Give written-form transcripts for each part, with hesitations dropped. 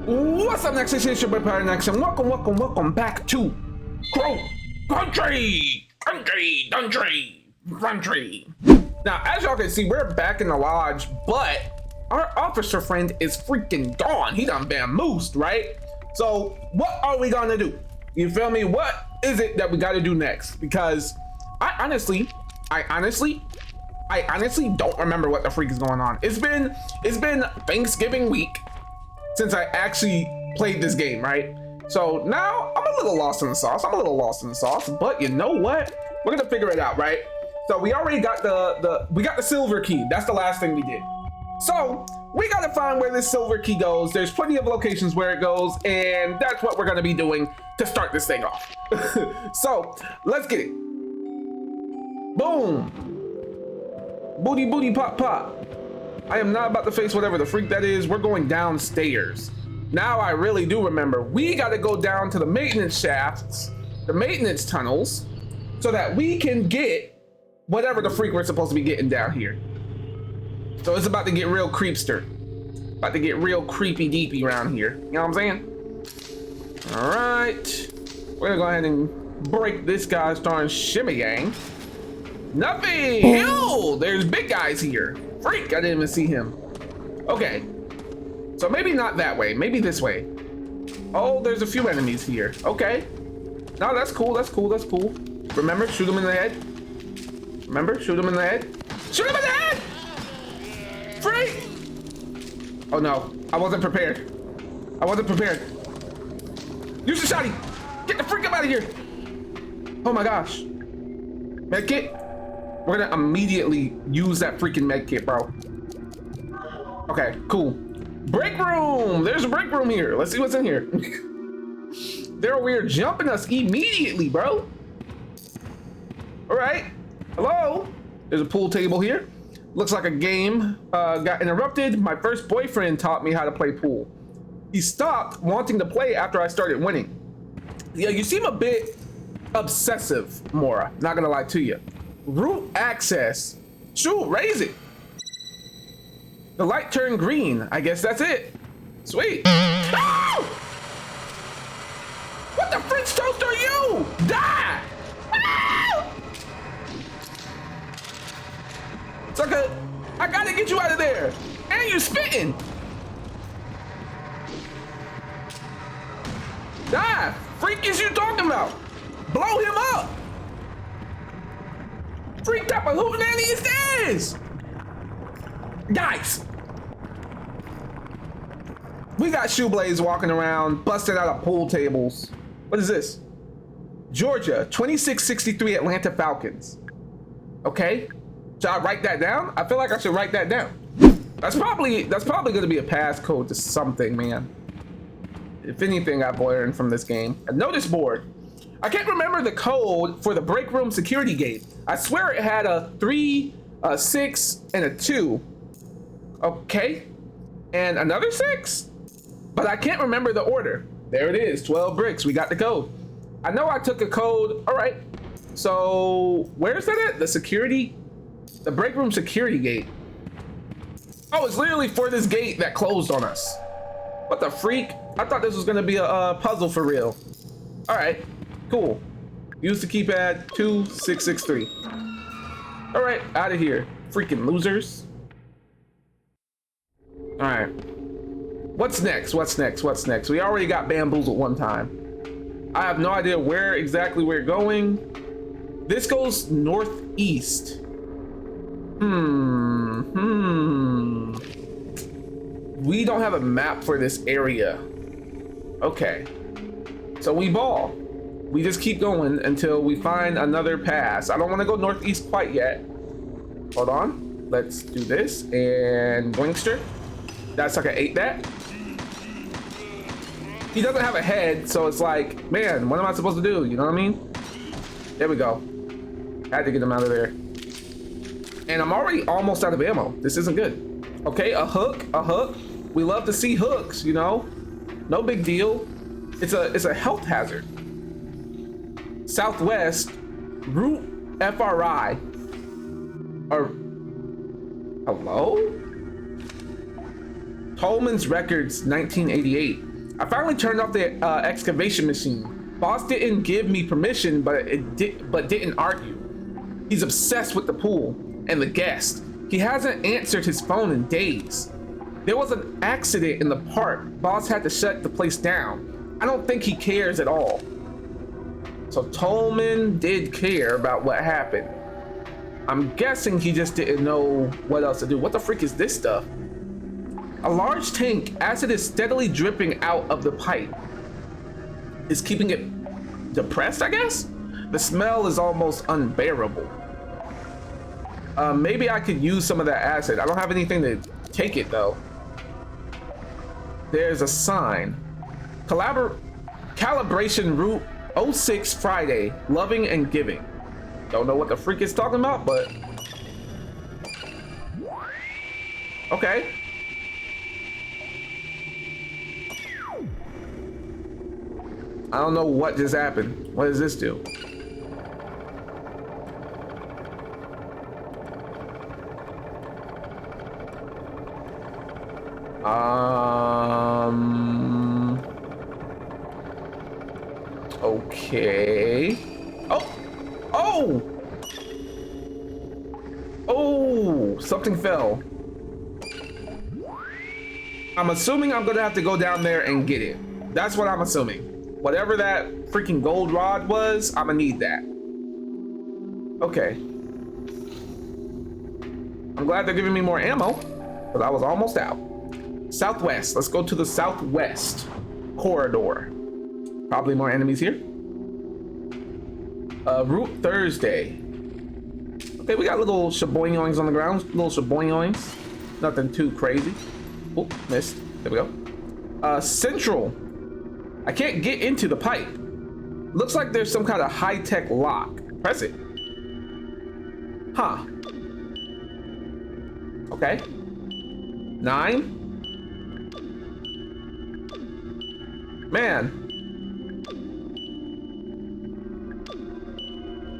What's up, next? It's your boy Pironax, and welcome back to Crow Country. Now, as y'all can see, we're back in the lodge, but our officer friend is freaking gone. He done vamoosed, right? So, what are we gonna do? You feel me? What is it that we gotta do next? Because I honestly don't remember what the freak is going on. It's been Thanksgiving week since I actually played this game, right? So now I'm a little lost in the sauce, but you know what? We're gonna figure it out, right? So we already got the silver key. That's the last thing we did. So we gotta find where this silver key goes. There's plenty of locations where it goes, and that's what we're gonna be doing to start this thing off. So let's get it. Boom. Booty pop pop. I am not about to face whatever the freak that is. We're going downstairs. Now I really do remember. We got to go down to the maintenance shafts, the maintenance tunnels, so that we can get whatever the freak we're supposed to be getting down here. So it's about to get real creepster. About to get real creepy deepy around here. You know what I'm saying? All right. We're going to go ahead and break this guy's darn shimmy gang. Nothing. Ew, there's big guys here. Freak, I didn't even see him. Okay, so maybe not that way, maybe this way. Oh, there's a few enemies here. Okay, no, that's cool. Remember, shoot him in the head. Shoot him in the head. Freak. Oh no, I wasn't prepared. Use the shotty. Get the freak up out of here. Oh my gosh. Medkit. We're gonna immediately use that freaking med kit, bro. Okay, cool. Break room! There's a break room here. Let's see what's in here. They're over here jumping us immediately, bro. All right. Hello? There's a pool table here. Looks like a game got interrupted. My first boyfriend taught me how to play pool. He stopped wanting to play after I started winning. Yeah, you seem a bit obsessive, Mora. Not gonna lie to you. Root access. Shoot, raise it. The light turned green. I guess that's it. Sweet. Oh! What the French toast are you? Die! Oh! Sucker, I gotta get you out of there. And you spitting. Die. Freak is you talking about? Blow him up. Freak type of hootenanny is this? Guys, we got Shoeblaze walking around, busting out of pool tables. What is this? Georgia, 2663 Atlanta Falcons. Okay, should I write that down? I feel like I should write that down. That's probably gonna be a passcode to something, man. If anything I've learned from this game. A notice board. I can't remember the code for the break room security gate. I swear it had a 3, a 6, and a 2. Okay, and another 6? But I can't remember the order. There it is, 12 bricks, we got the code. I know I took a code, all right. So where's that at? The break room security gate. Oh, it's literally for this gate that closed on us. What the freak? I thought this was gonna be a puzzle for real. All right. Cool. Use the keypad 2663. All right, out of here, freaking losers. All right. What's next? We already got bamboozled one time. I have no idea where exactly we're going. This goes northeast. We don't have a map for this area. Okay. So we ball. We just keep going until we find another pass. I don't want to go northeast quite yet. Hold on. Let's do this. And Blinkster. That sucker ate that. He doesn't have a head, so it's like, man, what am I supposed to do? You know what I mean? There we go. Had to get him out of there. And I'm already almost out of ammo. This isn't good. Okay, a hook. We love to see hooks, you know? No big deal. It's a health hazard. Southwest, Route FRI. Or, hello? Tolman's Records, 1988. I finally turned off the excavation machine. Boss didn't give me permission, but didn't argue. He's obsessed with the pool and the guest. He hasn't answered his phone in days. There was an accident in the park. Boss had to shut the place down. I don't think he cares at all. So Tolman did care about what happened. I'm guessing he just didn't know what else to do. What the freak is this stuff? A large tank. Acid is steadily dripping out of the pipe. Is keeping it depressed, I guess? The smell is almost unbearable. Maybe I could use some of that acid. I don't have anything to take it though. There's a sign. Calibration route 06 Friday. Loving and giving. Don't know what the freak is talking about, but okay. I don't know what just happened. What does this do? Okay. Oh, something fell. I'm assuming I'm gonna have to go down there and get it. That's what I'm assuming. Whatever that freaking gold rod was, I'm gonna need that. Okay. I'm glad they're giving me more ammo, but I was almost out. Southwest. Let's go to the southwest corridor. Probably more enemies here. Route Thursday. Okay, we got little shaboingoings on the ground. Little shaboingoings. Nothing too crazy. Oh, missed. There we go. Central. I can't get into the pipe. Looks like there's some kind of high-tech lock. Press it. Huh. Okay. 9. Man.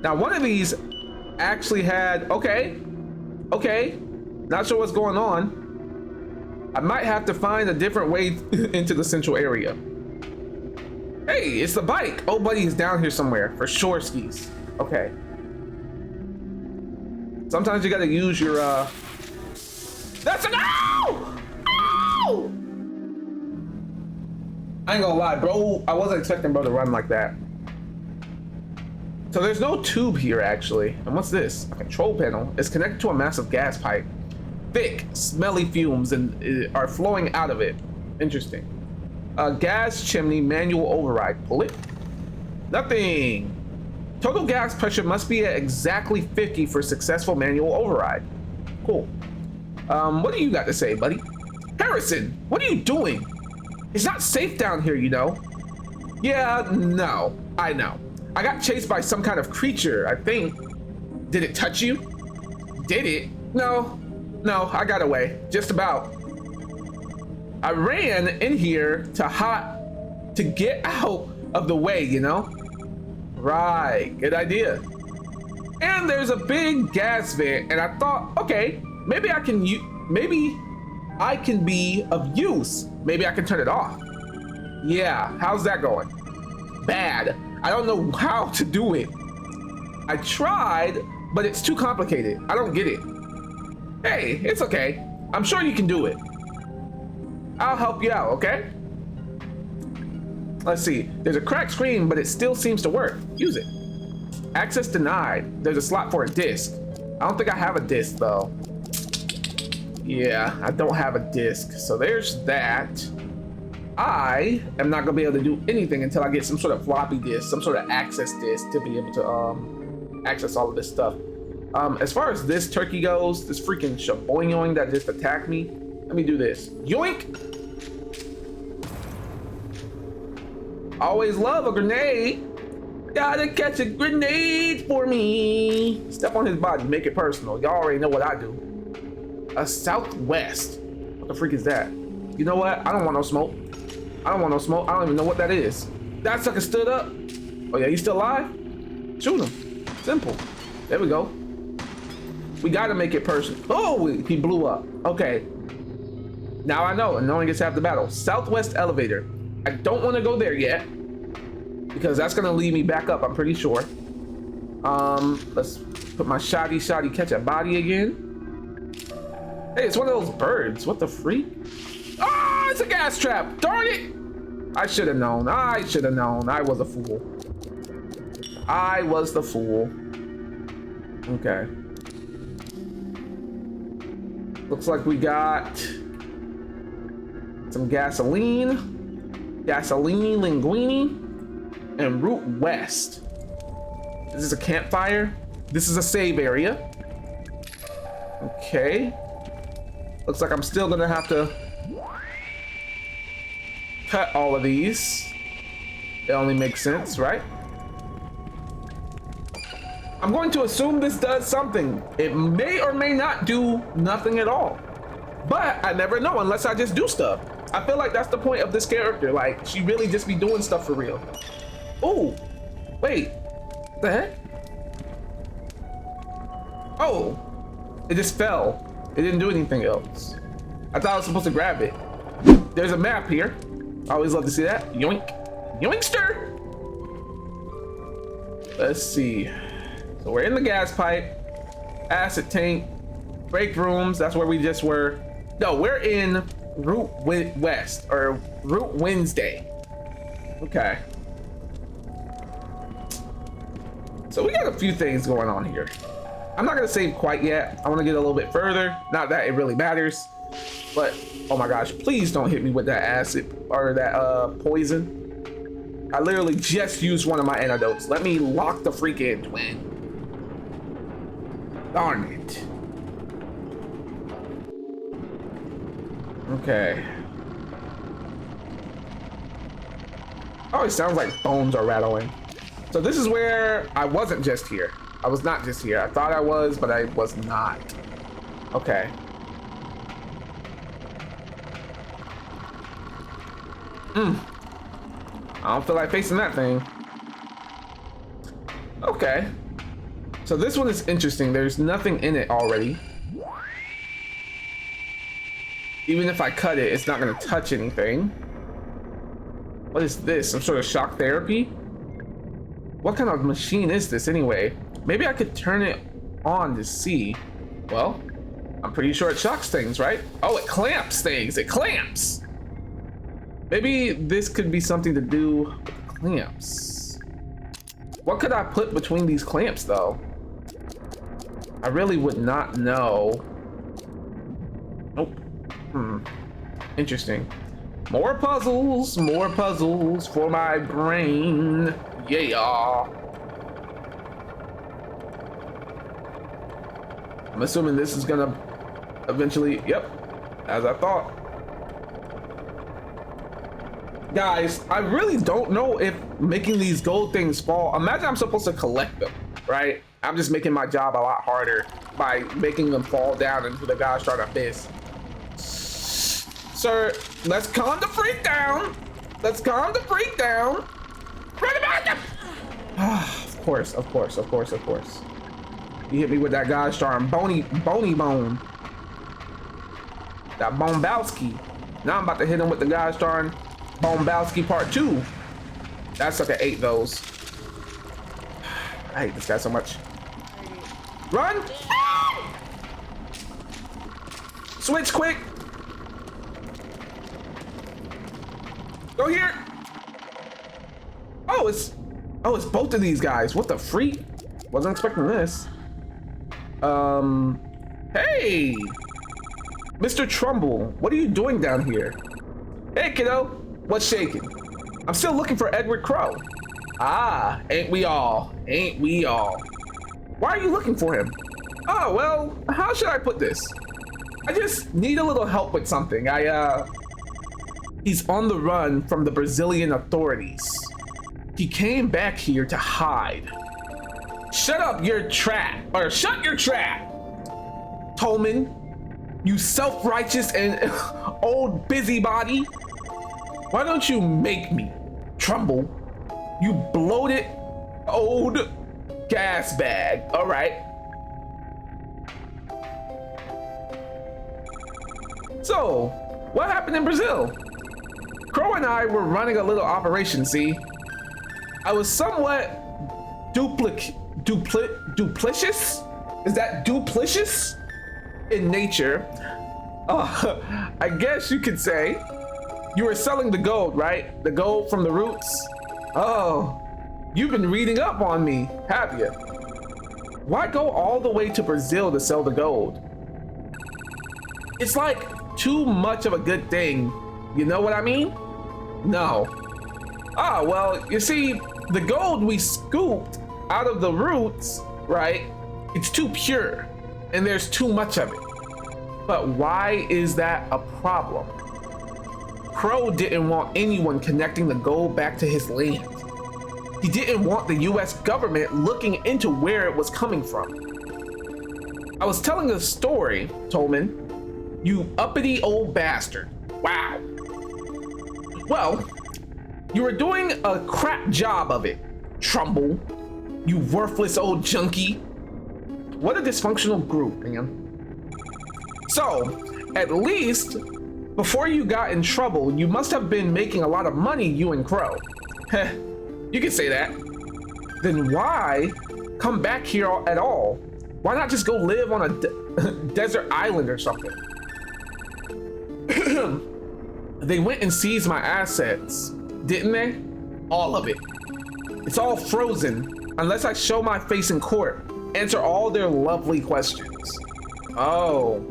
Now one of these actually had, okay. Not sure what's going on. I might have to find a different way into the central area. Hey, it's the bike. Oh, buddy is down here somewhere for sure skis. Okay. Sometimes you gotta use your, that's an ow! Ow! I ain't gonna lie, bro. I wasn't expecting bro to run like that. So there's no tube here actually. And what's this? A control panel. It's connected to a massive gas pipe. Thick, smelly fumes are flowing out of it. Interesting. A gas chimney manual override. Pull it. Nothing. Total gas pressure must be at exactly 50 for successful manual override. Cool. What do you got to say, buddy? Harrison, what are you doing? It's not safe down here, you know. Yeah, no, I know. I got chased by some kind of creature, I think. Did it touch you? Did it? No, I got away, just about. I ran in here to get out of the way, you know? Right, good idea. And there's a big gas vent, and I thought, okay, maybe I can be of use. Maybe I can turn it off. Yeah, how's that going? Bad. I don't know how to do it. I tried, but it's too complicated. I don't get it. Hey, it's okay. I'm sure you can do it. I'll help you out, okay? Let's see. There's a cracked screen, but it still seems to work. Use it. Access denied. There's a slot for a disc. I don't think I have a disc, though. Yeah, I don't have a disc. So there's that. I am not gonna be able to do anything until I get some sort of floppy disk, some sort of access disk to be able to access all of this stuff. As far as this turkey goes, this freaking shaboing that just attacked me, let me do this. Yoink! Always love a grenade. Gotta catch a grenade for me. Step on his body, make it personal. Y'all already know what I do. A southwest. What the freak is that? You know what? I don't want no smoke. I don't want no smoke. I don't even know what that is. That sucker stood up. Oh yeah, he's still alive? Shoot him. Simple. There we go. We gotta make it personal. Oh, he blew up. Okay. Now I know, and no one gets half the battle. Southwest elevator. I don't want to go there yet because that's gonna lead me back up, I'm pretty sure. Let's put my shoddy catch a body again. Hey, it's one of those birds. What the freak? Ah, it's a gas trap. Darn it! I should have known. I should have known. I was a fool. I was the fool. Okay. Looks like we got some gasoline, linguine, and Route West. This is a campfire. This is a save area. Okay. Looks like I'm still gonna have to cut all of these. It only makes sense, right? I'm going to assume this does something. It may or may not do nothing at all. But I never know unless I just do stuff. I feel like that's the point of this character. Like, she really just be doing stuff for real. Oh, wait. What the heck? Oh, it just fell. It didn't do anything else. I thought I was supposed to grab it. There's a map here. I always love to see that. Yoink. Yoinkster! Let's see. So we're in the gas pipe, acid tank, break rooms. That's where we just were. No, we're in Route West, or Route Wednesday. Okay. So we got a few things going on here. I'm not gonna save quite yet. I wanna get a little bit further. Not that it really matters, but oh my gosh, please don't hit me with that acid or that poison. I literally just used one of my antidotes. Let me lock the freak in, twin. Darn it. Okay. Oh, it sounds like bones are rattling. So this is where I wasn't just here. I was not just here. I thought I was, but I was not. Okay. I don't feel like facing that thing. Okay. So this one is interesting. There's nothing in it already. Even if I cut it, it's not gonna touch anything. What is this? Some sort of shock therapy? What kind of machine is this anyway? Maybe I could turn it on to see. Well, I'm pretty sure it shocks things, right? Oh, it clamps things. It clamps. Maybe this could be something to do with clamps. What could I put between these clamps though? I really would not know. Nope. Interesting. More puzzles for my brain. Yeah. I'm assuming this is gonna eventually, yep, as I thought. Guys, I really don't know if making these gold things fall. Imagine I'm supposed to collect them, right? I'm just making my job a lot harder by making them fall down into the gosh darn abyss. Sir, let's calm the freak down. Let's calm the freak down. Run about them. Of course. You hit me with that gosh darn bony bone. That Bombowski. Now I'm about to hit him with the gosh darn Bombowski part 2. That sucker ate those. I hate this guy so much. Run! Switch quick! Go here! Oh, it's both of these guys. What the freak? Wasn't expecting this. Hey! Mr. Trumbull, what are you doing down here? Hey, kiddo, what's shaking? I'm still looking for Edward Crow. Ah, ain't we all? Ain't we all? Why are you looking for him? Oh, well, how should I put this? I just need a little help with something. He's on the run from the Brazilian authorities. He came back here to hide. Shut up your trap, or shut your trap! Tolman, you self-righteous and old busybody. Why don't you make me, Trumbull? You bloated old gas bag. All right. So, what happened in Brazil? Crow and I were running a little operation, see? I was somewhat duplicious? Is that duplicious? In nature. I guess you could say. You were selling the gold, right? The gold from the roots? Oh, you've been reading up on me, have you? Why go all the way to Brazil to sell the gold? It's like too much of a good thing. You know what I mean? No. Ah, well, you see, the gold we scooped out of the roots, right? It's too pure, and there's too much of it. But why is that a problem? Crow didn't want anyone connecting the gold back to his land. He didn't want the US government looking into where it was coming from. I was telling a story, Tolman. You uppity old bastard. Wow. Well, you were doing a crap job of it, Trumbull. You worthless old junkie. What a dysfunctional group, man. So, at least, before you got in trouble, you must have been making a lot of money, you and Crow. Heh, you can say that. Then why come back here at all? Why not just go live on a desert island or something? They went and seized my assets, didn't they? All of it. It's all frozen unless I show my face in court, answer all their lovely questions. Oh,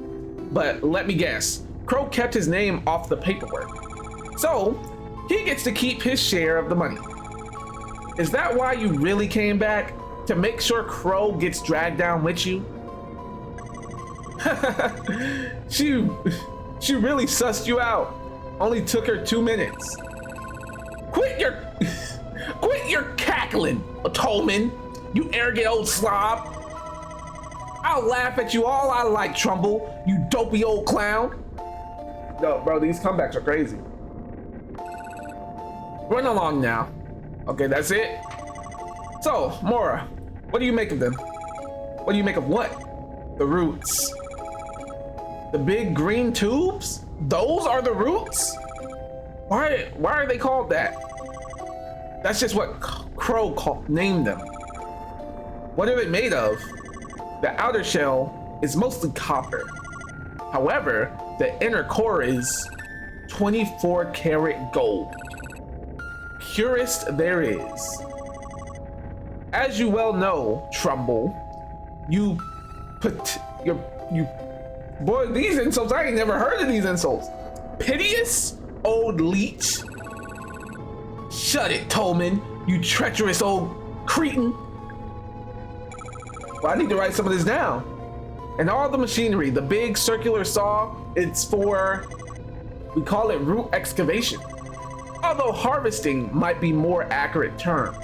but let me guess. Crow kept his name off the paperwork. So, he gets to keep his share of the money. Is that why you really came back? To make sure Crow gets dragged down with you? She really sussed you out. Only took her 2 minutes. Quit your cackling, Tolman, you arrogant old slob. I'll laugh at you all I like, Trumbull, you dopey old clown. No, bro, these comebacks are crazy. Run along now. Okay, that's it. So, Mora, what do you make of them? What do you make of what? The roots. The big green tubes? Those are the roots? Why are they called that? That's just what Crow named them. What are they made of? The outer shell is mostly copper. However, the inner core is 24 karat gold. Purest there is. As you well know, Trumbull, boy, these insults, I ain't never heard of these insults. Piteous old leech. Shut it, Tolman, you treacherous old cretin. Well, I need to write some of this down. And all the machinery, the big circular saw, it's for, we call it root excavation. Although harvesting might be more accurate term.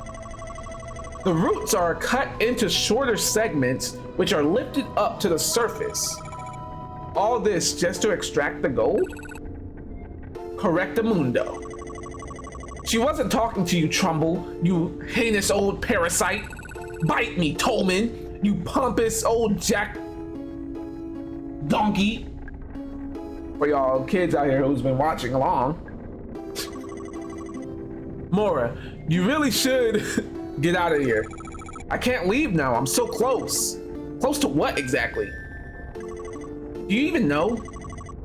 The roots are cut into shorter segments which are lifted up to the surface. All this just to extract the gold? Correctamundo. She wasn't talking to you, Trumbull, you heinous old parasite. Bite me, Tolman, you pompous old jack donkey. For y'all kids out here who's been watching along. Mora, you really should get out of here. I can't leave now, I'm so close. Close to what exactly? Do you even know?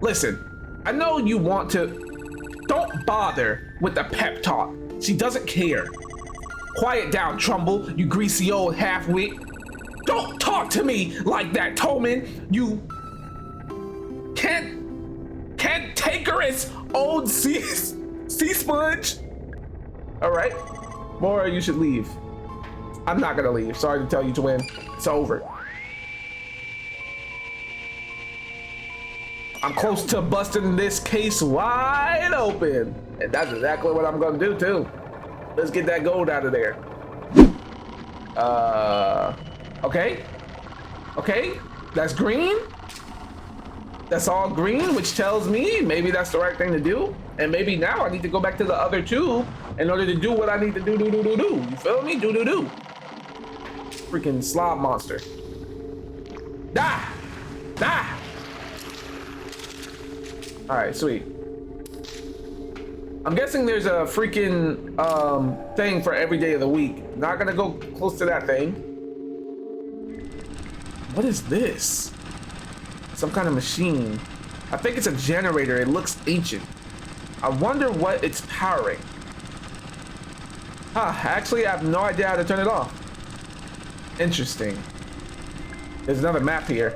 Listen, I know you want to. Don't bother with the pep talk. She doesn't care. Quiet down, Trumbull, you greasy old half-wit. Don't talk to me like that, Tolman. You cantankerous old sea sponge. All right, Mora, you should leave. I'm not gonna leave. Sorry to tell you, twin. It's over. I'm close to busting this case wide open. And that's exactly what I'm gonna do too. Let's get that gold out of there. Okay. Okay, that's green. That's all green, which tells me maybe that's the right thing to do. And maybe now I need to go back to the other tube in order to do what I need to do. You feel me? Do. Freaking slob monster. Die! All right, sweet. I'm guessing there's a freaking thing for every day of the week. Not gonna go close to that thing. What is this? Some kind of machine. I think it's a generator. It looks ancient. I wonder what it's powering. Huh, actually I have no idea how to turn it off. Interesting. There's another map here.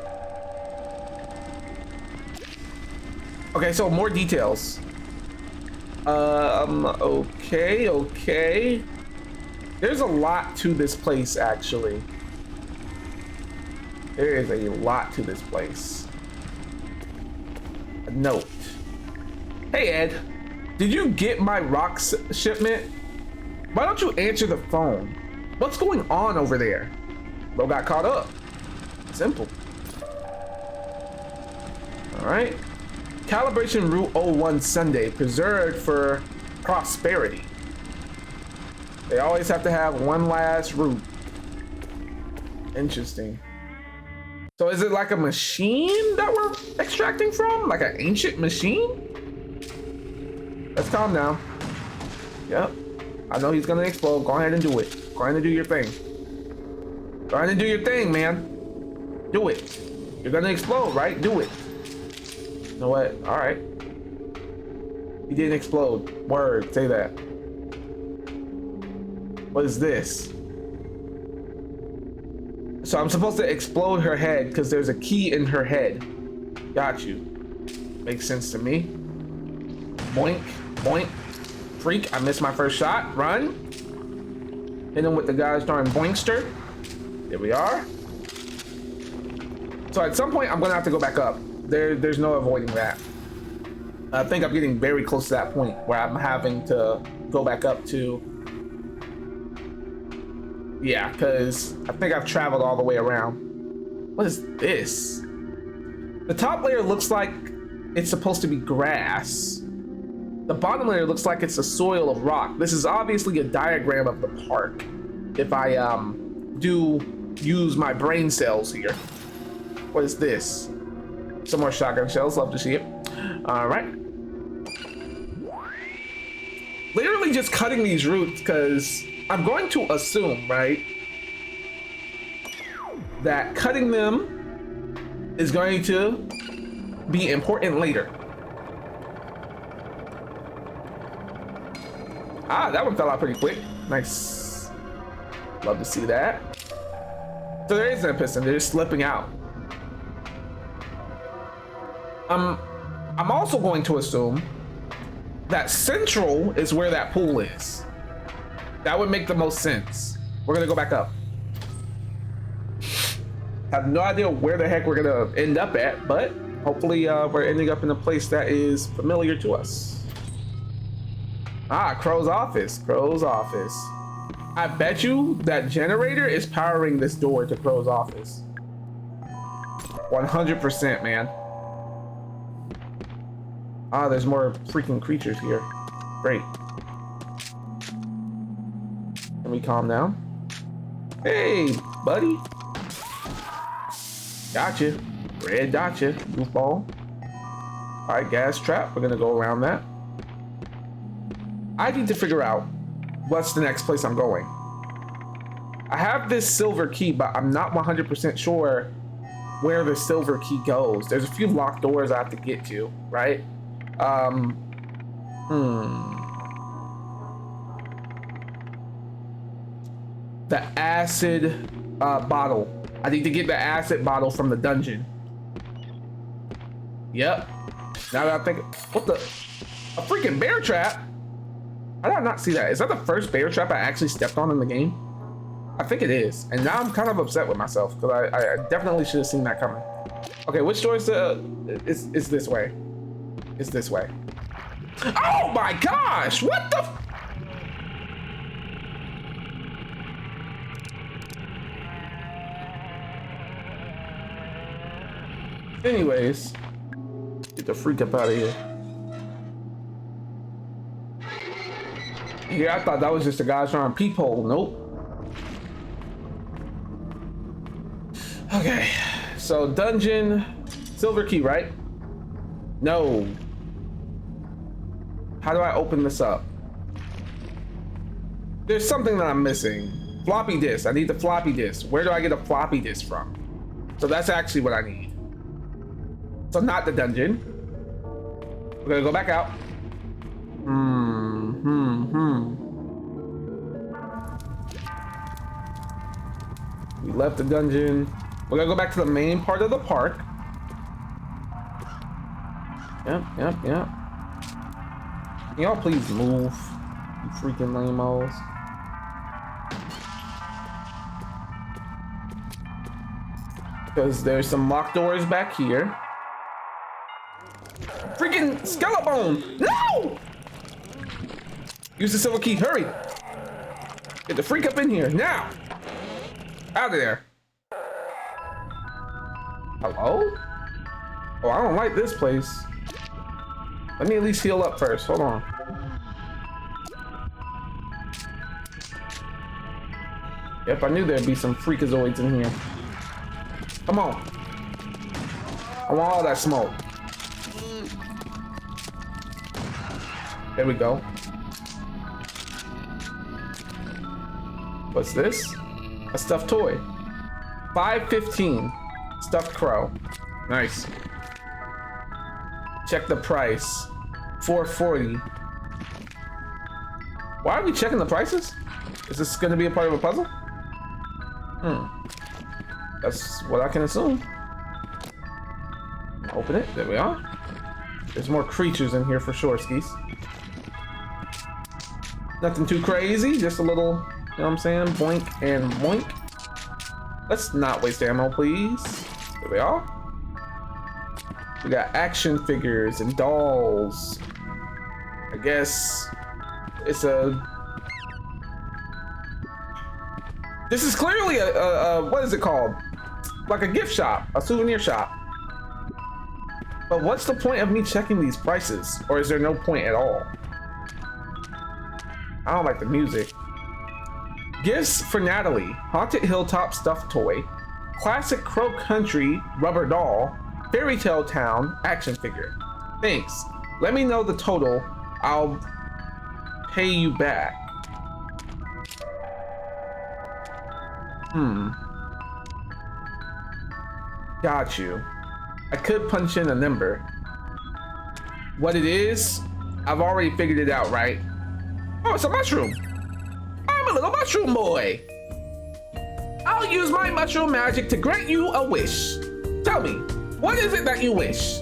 Okay, so more details. Okay. There's a lot to this place, actually. There is a lot to this place. A note. Hey, Ed. Did you get my rocks shipment? Why don't you answer the phone? What's going on over there? Bro got caught up. Simple. All right. Calibration Route 01 Sunday, preserved for prosperity. They always have to have one last route. Interesting. So is it like a machine that we're extracting from? Like an ancient machine? Let's calm down. Yep. I know he's gonna explode. Go ahead and do it. Go ahead and do your thing. Go ahead and do your thing, man. Do it. You're gonna explode, right? Do it. You know what? All right. He didn't explode. Word. Say that. What is this? So I'm supposed to explode her head because there's a key in her head. Got you. Makes sense to me. Boink. Boink. Freak. I missed my first shot. Run. Hit him with the guy's darn boinkster. There we are. So at some point I'm gonna have to go back up. There's no avoiding that. I think I'm getting very close to that point where I'm having to go back up to. Yeah, because I think I've traveled all the way around. What is this? The top layer looks like it's supposed to be grass. The bottom layer looks like it's a soil of rock. This is obviously a diagram of the park. If I do use my brain cells here. What is this? Some more shotgun shells. Love to see it. All right. Literally just cutting these routes because I'm going to assume, right, that cutting them is going to be important later. Ah, that one fell out pretty quick. Nice. Love to see that. So there isn't a piston. They're just slipping out. I'm also going to assume that central is where that pool is. That would make the most sense. We're gonna go back up. Have no idea where the heck we're gonna end up at, but hopefully we're ending up in a place that is familiar to us. Ah, Crow's office. Crow's office. I bet you that generator is powering this door to Crow's office. 100%, man. Ah, there's more freaking creatures here. Great. Can we calm down? Hey, buddy. Gotcha. Red gotcha, goofball. All right, gas trap. We're gonna go around that. I need to figure out what's the next place I'm going. I have this silver key, but I'm not 100% sure where the silver key goes. There's a few locked doors I have to get to, right? The acid bottle. I need to get the acid bottle from the dungeon. Yep. Now that I think, what the? A freaking bear trap? How did I not see that? Is that the first bear trap I actually stepped on in the game? I think it is. And now I'm kind of upset with myself because I definitely should have seen that coming. Okay, which door is this way? It's this way. Oh my gosh! What the? Anyways, get the freak up out of here. Yeah, I thought that was just a guy's trying to peephole. Nope. Okay, so dungeon, silver key, right? No. How do I open this up? There's something that I'm missing. Floppy disk. I need the floppy disk. Where do I get a floppy disk from? So that's actually what I need. So not the dungeon. We're gonna go back out. We left the dungeon. We're gonna go back to the main part of the park. Yep. Can y'all please move, you freaking lame-os? Because there's some locked doors back here. Freaking skeleton! No! Use the silver key, hurry! Get the freak up in here, now! Out of there. Hello? Oh, I don't like this place. Let me at least heal up first, hold on. Yep, I knew there'd be some freakazoids in here. Come on. I want all that smoke. There we go. What's this? A stuffed toy. $5.15. Stuffed crow. Nice. Check the price. $4.40. Why are we checking the prices? Is this gonna be a part of a puzzle? That's what I can assume. Open it. There we are. There's more creatures in here for sure, skis. Nothing too crazy, just a little, you know what I'm saying? Boink and boink. Let's not waste ammo, please. There we are. We got action figures and dolls. I guess it's a... This is clearly a what is it called? Like a gift shop, a souvenir shop. But what's the point of me checking these prices? Or is there no point at all? I don't like the music. Gifts for Natalie. Haunted Hilltop stuffed toy. Classic Crow Country rubber doll. Fairy Tale Town action figure. Thanks. Let me know the total. I'll pay you back. Got you. I could punch in a number. What it is, I've already figured it out, right? Oh, it's a mushroom. I'm a little mushroom boy. I'll use my mushroom magic to grant you a wish. Tell me, what is it that you wish?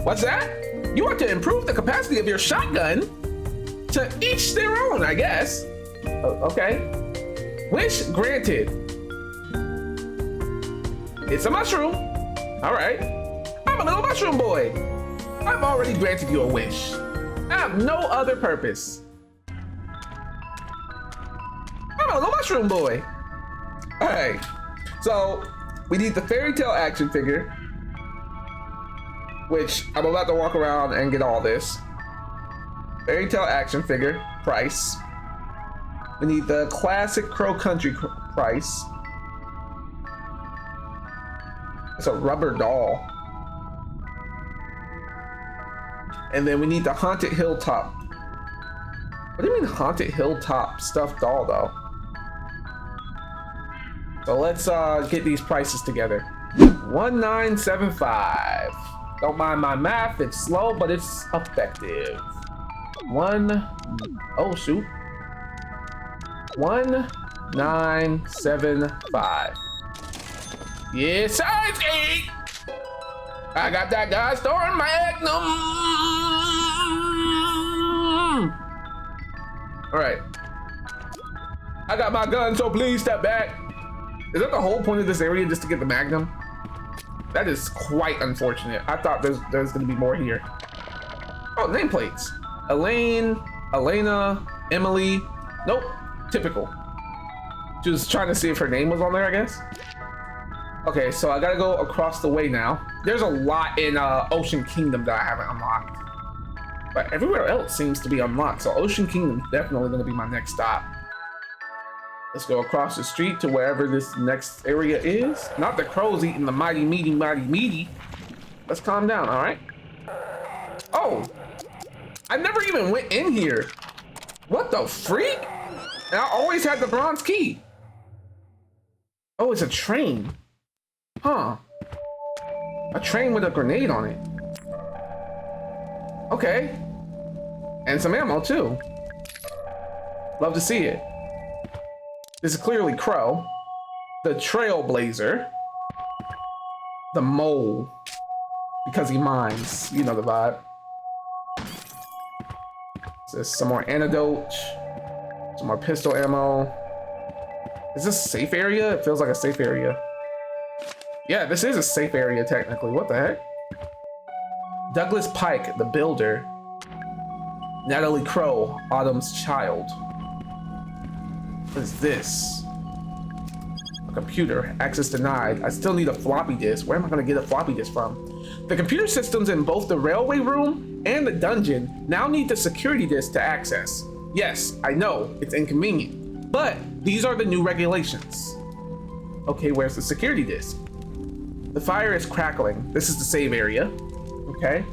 What's that? You want to improve the capacity of your shotgun? To each their own, I guess. Okay. Wish granted. It's a mushroom. All right. I'm a little mushroom boy. I've already granted you a wish. I have no other purpose. I'm a little mushroom boy. All right. So we need the fairy tale action figure, which I'm about to walk around and get all this. Fairy tale action figure price. We need the classic Crow Country price. It's a rubber doll. And then we need the Haunted Hilltop. What do you mean Haunted Hilltop stuffed doll though? So let's get these prices together. 1975. Don't mind my math, it's slow, but it's effective. Oh shoot. 1975. Yes, I think I got that guy storing Magnum. All right. I got my gun, so please step back. Is that the whole point of this area, just to get the Magnum? That is quite unfortunate. I thought there's gonna be more here. Oh, nameplates. Elaine, Elena, Emily. Nope, typical. Just trying to see if her name was on there, I guess. Okay, so I gotta go across the way now. There's a lot in Ocean Kingdom that I haven't unlocked. But everywhere else seems to be unlocked, so Ocean Kingdom is definitely gonna be my next stop. Let's go across the street to wherever this next area is. Not the crows eating the mighty meaty. Let's calm down, all right? Oh, I never even went in here. What the freak? And I always had the bronze key. Oh, it's a train. Huh. A train with a grenade on it. Okay. And some ammo too. Love to see it. This is clearly Crow. The Trailblazer. The Mole. Because he mines. You know the vibe. So there's some more antidote. Some more pistol ammo. Is this a safe area? It feels like a safe area. Yeah, this is a safe area technically. What the heck? Douglas Pike, the builder. Natalie Crow, Autumn's child. What is this? A computer. Access denied. I still need a floppy disk. Where am I going to get a floppy disk from? The computer systems in both the railway room and the dungeon now need the security disk to access. Yes, I know, it's inconvenient, but these are the new regulations. Okay, where's the security disk? The fire is crackling. This is the save area. Okay.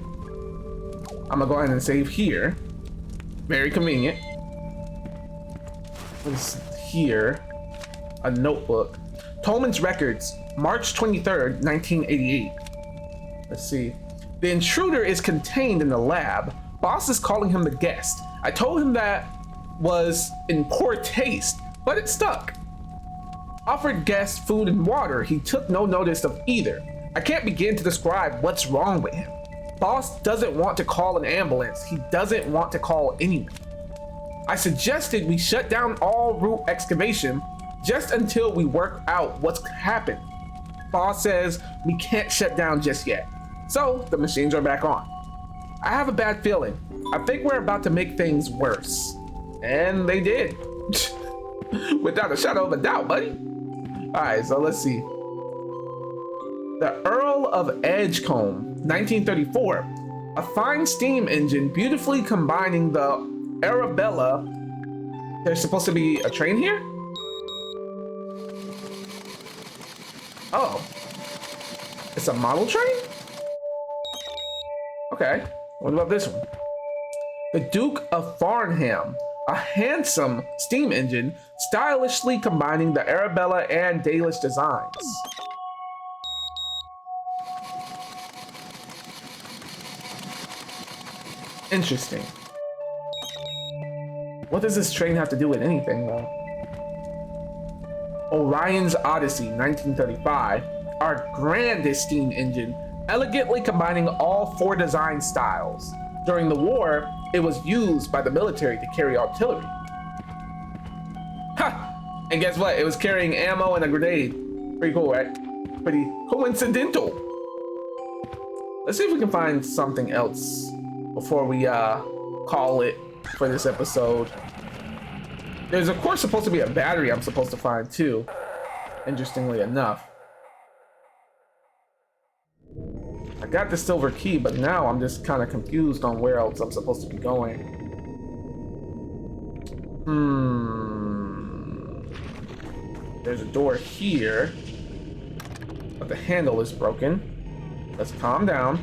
I'm gonna go ahead and save here. Very convenient. What is here? A notebook. Tolman's records, March 23rd, 1988. Let's see. The intruder is contained in the lab. Boss is calling him the guest. I told him that was in poor taste, but it stuck. Offered guest food and water. He took no notice of either. I can't begin to describe what's wrong with him. Boss doesn't want to call an ambulance. He doesn't want to call anyone. I suggested we shut down all root excavation just until we work out what's happened. Boss says we can't shut down just yet. So the machines are back on. I have a bad feeling. I think we're about to make things worse. And they did. Without a shadow of a doubt, buddy. All right, so let's see. The Earl of Edgecombe, 1934. A fine steam engine beautifully combining the Arabella. There's supposed to be a train here? Oh. It's a model train? Okay. What about this one? The Duke of Farnham. A handsome steam engine stylishly combining the Arabella and Dalish designs. Interesting. What does this train have to do with anything, though? Orion's Odyssey, 1935. Our grandest steam engine, elegantly combining all four design styles. During the war, it was used by the military to carry artillery. Ha! And guess what? It was carrying ammo and a grenade. Pretty cool, right? Pretty coincidental. Let's see if we can find something else before we call it for this episode. There's of course supposed to be a battery I'm supposed to find too, interestingly enough. I got the silver key, but now I'm just kind of confused on where else I'm supposed to be going. There's a door here, but the handle is broken. Let's calm down.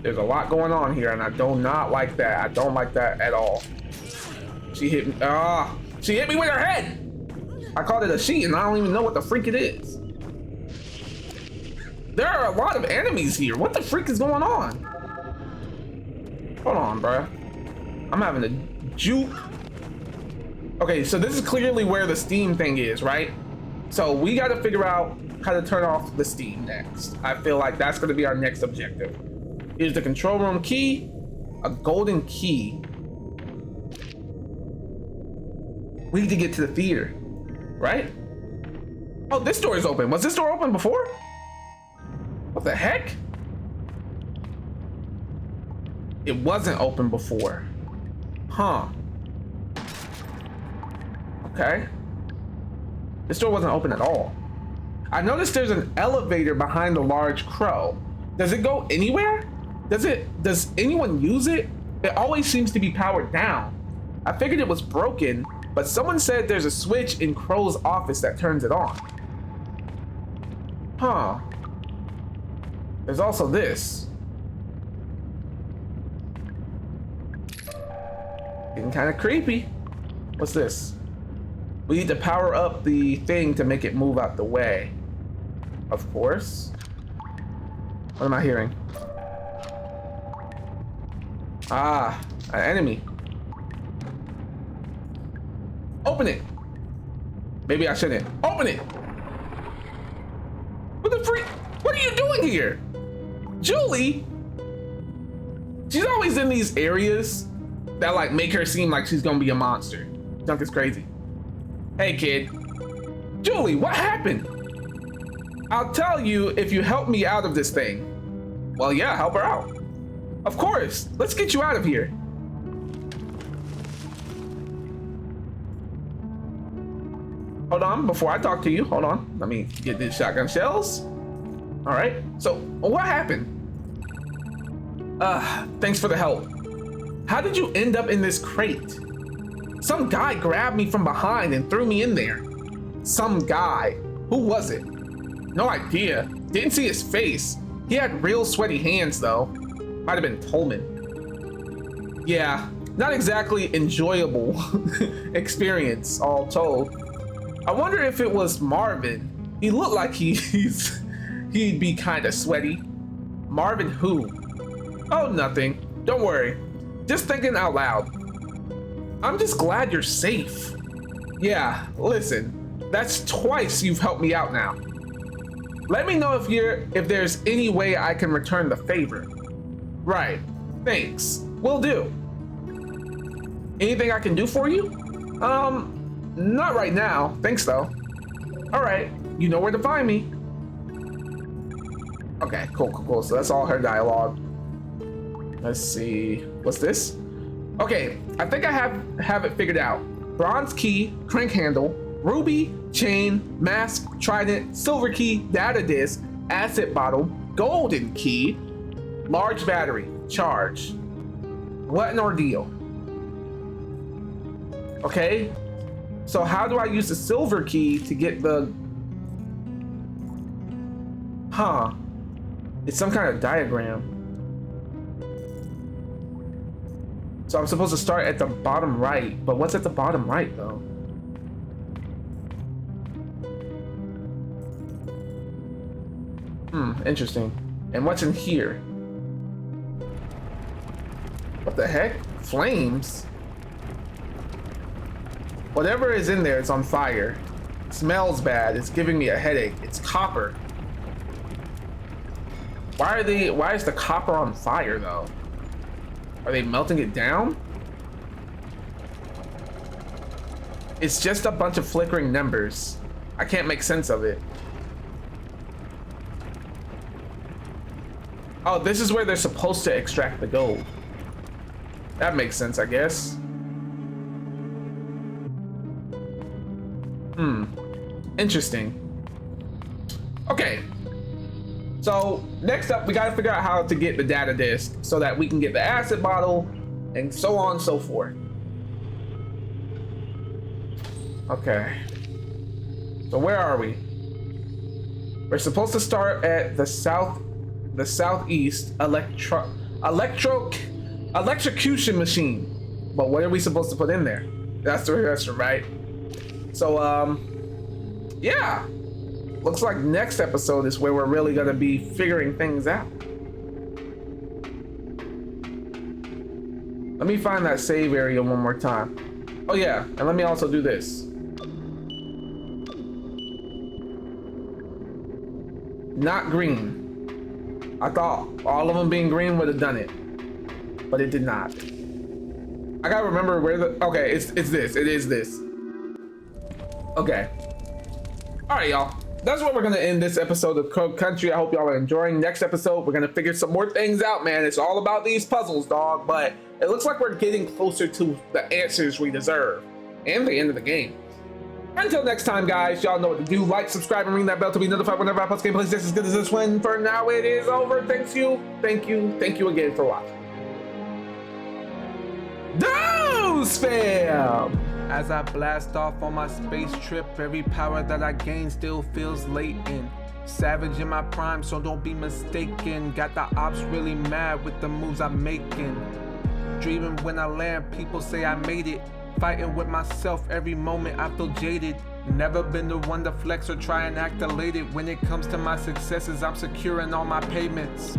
There's a lot going on here, and I do not like that. I don't like that at all. She hit me. She hit me with her head. I called it a she, and I don't even know what the freak it is. There are a lot of enemies here. What the freak is going on? Hold on, bruh. I'm having a juke. Okay, so this is clearly where the steam thing is, right? So we got to figure out how to turn off the steam next. I feel like that's going to be our next objective. Here's the control room key, a golden key. We need to get to the theater, right? Oh, this door is open. Was this door open before? What the heck? It wasn't open before. Huh. Okay. This door wasn't open at all. I noticed there's an elevator behind the large crow. Does it go anywhere? Does anyone use it? It always seems to be powered down. I figured it was broken, but someone said there's a switch in Crow's office that turns it on. Huh. There's also this. Getting kind of creepy. What's this? We need to power up the thing to make it move out the way. Of course. What am I hearing? Ah, an enemy. Open it. Maybe I shouldn't. Open it. What the freak? What are you doing here? Julie? She's always in these areas that like make her seem like she's gonna be a monster. Junk is crazy. Hey kid. Julie, what happened? I'll tell you if you help me out of this thing. Well, yeah, help her out. Of course, let's get you out of here. Hold on, before I talk to you, hold on. Let me get these shotgun shells. All right, so what happened? Thanks for the help. How did you end up in this crate? Some guy grabbed me from behind and threw me in there. Some guy. Who was it? No idea. Didn't see his face. He had real sweaty hands though. Might have been Tolman. Yeah, not exactly enjoyable experience all told. I wonder if it was Marvin. He looked like he'd be kind of sweaty. Marvin who? Oh, nothing. Don't worry. Just thinking out loud. I'm just glad you're safe. Yeah, listen. That's twice you've helped me out now. Let me know if there's any way I can return the favor. Right. Thanks. Will do. Anything I can do for you? Not right now. Thanks though. All right. You know where to find me. Okay, cool. So that's all her dialogue. Let's see. What's this? Okay, I think I have it figured out. Bronze key, crank handle, ruby, chain, mask, trident, silver key, data disk, acid bottle, golden key, large battery, charge. What an ordeal. Okay, so how do I use the silver key to get the... Huh. It's some kind of diagram. So I'm supposed to start at the bottom right, but what's at the bottom right though? Interesting. And what's in here? What the heck? Flames? Whatever is in there, it's on fire. It smells bad. It's giving me a headache. It's copper. Why is the copper on fire though? Are they melting it down? It's just a bunch of flickering numbers. I can't make sense of it. Oh, this is where they're supposed to extract the gold. That makes sense, I guess. Interesting. Okay. So next up, we gotta figure out how to get the data disk so that we can get the acid bottle and so on and so forth. Okay. So where are we? We're supposed to start at the southeast electrocution machine. But what are we supposed to put in there? That's the question, right? So yeah. Looks like next episode is where we're really gonna be figuring things out. Let me find that save area one more time. Oh yeah, and let me also do this. Not green. I thought all of them being green would have done it, but it did not. I gotta remember where the, okay, it's this, it is this. Okay. All right, y'all. That's where we're gonna end this episode of Code Country. I hope y'all are enjoying. Next episode, we're gonna figure some more things out, man. It's all about these puzzles, dog, but it looks like we're getting closer to the answers we deserve and the end of the game. Until next time, guys, y'all know what to do. Like, subscribe, and ring that bell to be notified whenever I post gameplays just as good as this one. For now, it is over. Thank you again for watching. Dose fam! As I blast off on my space trip, every power that I gain still feels latent. Savage in my prime, so don't be mistaken. Got the ops really mad with the moves I'm making. Dreaming when I land, people say I made it. Fighting with myself every moment, I feel jaded. Never been the one to flex or try and act elated. When it comes to my successes, I'm securing all my payments.